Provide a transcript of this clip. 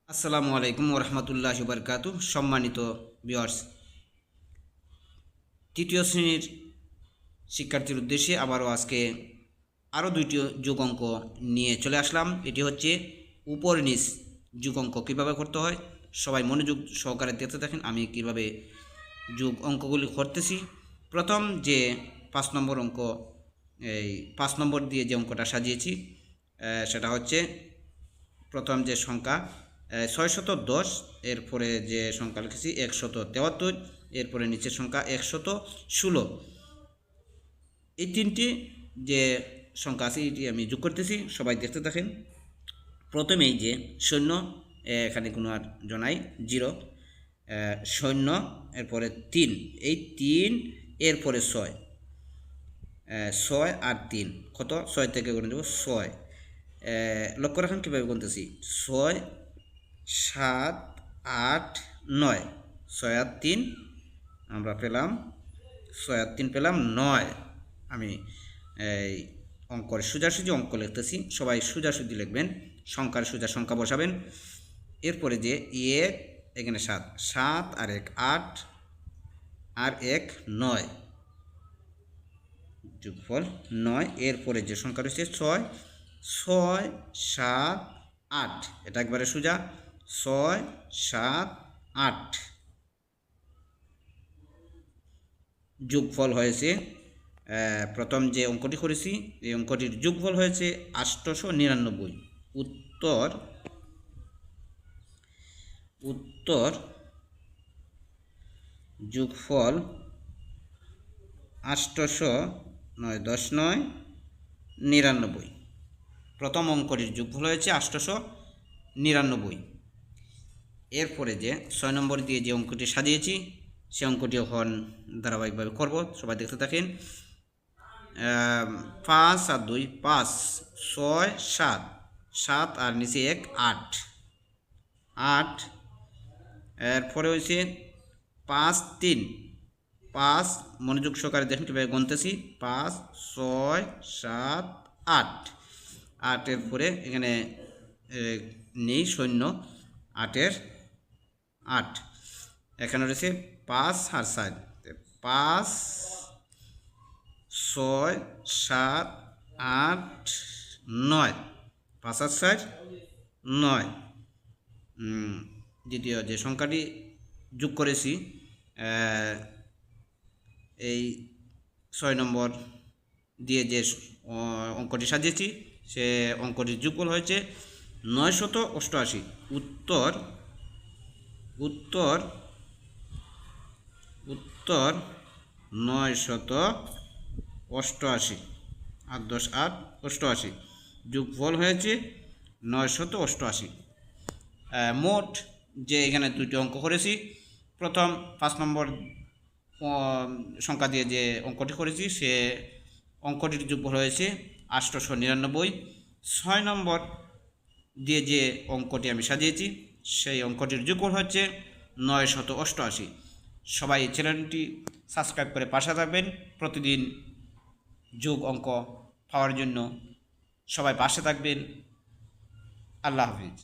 আসসালামু আলাইকুম ওরহমতুল্লাহি বারকাতু। সম্মানিত ভিউয়ার্স, তৃতীয় শ্রেণীর শিক্ষার্থীর উদ্দেশ্যে আবারও আজকে আরও দুইটি যোগ অঙ্ক নিয়ে চলে আসলাম। এটি হচ্ছে উপর নিচ যোগ অঙ্ক কীভাবে করতে হয় সবাই মনোযোগ সহকারে দেখতে থাকেন আমি কিভাবে যোগ অঙ্কগুলি করতেছি। প্রথম যে 5 নম্বর অঙ্ক, এই 5 নম্বর দিয়ে যে অঙ্কটা সাজিয়েছি সেটা হচ্ছে প্রথম যে সংখ্যা 610, এরপরে যে সংখ্যা লিখেছি 173, এরপরে নিচের সংখ্যা 116। এই তিনটি যে সংখ্যা আছে এটি আমি যোগ করতেছি, সবাই দেখতে থাকেন। প্রথমেই যে শূন্য, এখানে কোনো আর জনাই 0, শূন্য, এরপরে 3, এই 3, এরপরে 6, 6 আর 3 কত, 6 থেকে গুণ দেব 6। লক্ষ্য রাখেন কীভাবে গুনতেছি, 6, 7, 8, 9, 6 আর 3 আমরা পেলাম, 6 আর 3 পেলাম 9। আমি এই অঙ্কর সোজাসুজি অঙ্ক লিখতেছি, সবাই সোজাসুজি লিখবেন, সংখ্যার সোজা সংখ্যা বসাবেন। এরপরে যে 1, এখানে 7, 7 আর 1 8, আর 1 9, যোগফল 9। এরপরে যে সংখ্যা রয়েছে 6, 6, 7, 8, এটা একবারে সোজা, 6, 7, 8। যোগফল হয়েছে, প্রথম যে অঙ্কটি করেছি এই অঙ্কটির যোগফল হয়েছে 899। উত্তর যোগফল 809, 10 9 99। প্রথম অঙ্কটির যোগফল হয়েছে 899। এরপরে যে 6 নম্বর দিয়ে যে অঙ্কটি সাজিয়েছি সে অঙ্কটি এখন ধারাবাহিকভাবে করব, সবাই দেখতে থাকেন। 5 আর 2 5, 6 7, 7 আর নিচে 1 8, 8। এরপরে হয়েছে 5 3, 5, মনোযোগ সহকারে দেখেন কীভাবে গুনতেছি, 5 6 7 8, 8 এর পরে এখানে নেই শূন্য, 8 8। এখানে রয়েছে 5 আর 7, 5 6 7 8 9, 5 আর 7 9। দ্বিতীয় যে সংখ্যাটি যোগ করেছি এই 6 নম্বর দিয়ে যে অঙ্কটি সাজিয়েছি সে অঙ্কটির যোগফল হয়েছে 988। উত্তর 988, আর 10 8 88, যোগফল হয়েছে 988। মোট যে এখানে দুটি অঙ্ক করেছি, প্রথম 5 নম্বর সংখ্যা দিয়ে যে অঙ্কটি করেছি সে অঙ্কটির যোগফল হয়েছে 899। 6 নম্বর দিয়ে যে অঙ্কটি আমি সাজিয়েছি সেই অঙ্কটির যোগফল হচ্ছে 988। সবাই চ্যানেলটি সাবস্ক্রাইব করে পাশে থাকবেন প্রতিদিন যোগ অঙ্ক পাওয়ার জন্য। সবাই পাশে থাকবেন। আল্লাহ হাফিজ।